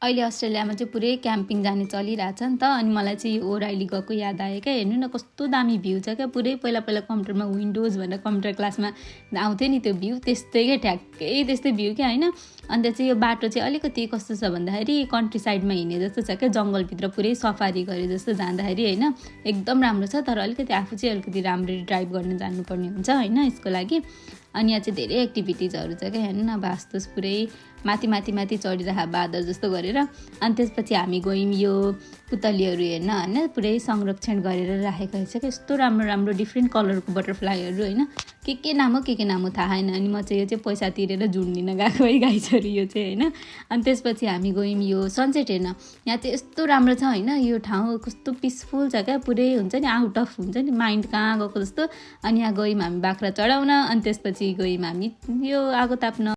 अहिले अस्ट्रेलियामा चाहिँ पुरै क्याम्पिङ जाने चलिरहेछ नि त। अनि मलाई चाहिँ यो ओराइली गएको याद आयो क्या। हेर्नु न कस्तो दामी भ्यू छ क्या। पुरै पहिला कम्प्युटरमा विन्डोज भनेर कम्प्युटर क्लासमा आउँथ्यो नि त्यो भ्यू, त्यस्तै क्या, ठ्याक्कै त्यस्तै भ्यू क्या होइन। अन्त चाहिँ यो बाटो चाहिँ अलिकति कस्तो छ भन्दाखेरि कन्ट्री साइडमा हिँडे जस्तो छ क्या, जङ्गलभित्र पुरै सफारी गरे जस्तो जाँदाखेरि होइन। एकदम राम्रो छ, तर अलिकति आफू चाहिँ अलिकति राम्ररी ड्राइभ गर्न जान्नुपर्ने हुन्छ होइन यसको लागि। अनि यहाँ चाहिँ धेरै एक्टिभिटिजहरू छ क्या। हेर्नु न बास्तोस पुरै माथि माथि माथि चढिरहेको बाँदर जस्तो गरेर। अनि त्यसपछि हामी गयौँ यो पुतलीहरू हेर्न होइन। पुरै संरक्षण गरेर राखेको रहेछ क्या। यस्तो राम्रो राम्रो डिफ्रेन्ट कलरको बटरफ्लाईहरू होइन। के नाम हो के नाम हो थाहा छैन। अनि म चाहिँ यो चाहिँ पैसा तिरेर झुन्डिन गएको है गाई छोरी यो चाहिँ होइन। अनि त्यसपछि हामी गयौँ यो सनसेट हेर्न। यहाँ चाहिँ यस्तो राम्रो छ होइन। यो ठाउँ कस्तो पिसफुल छ क्या। पुरै हुन्छ नि आउट अफ हुन्छ नि माइन्ड कहाँ गएको जस्तो। अनि यहाँ गयौँ हामी बाख्रा चढाउन। अनि त्यसपछि गयौँ हामी यो आगो ताप्न।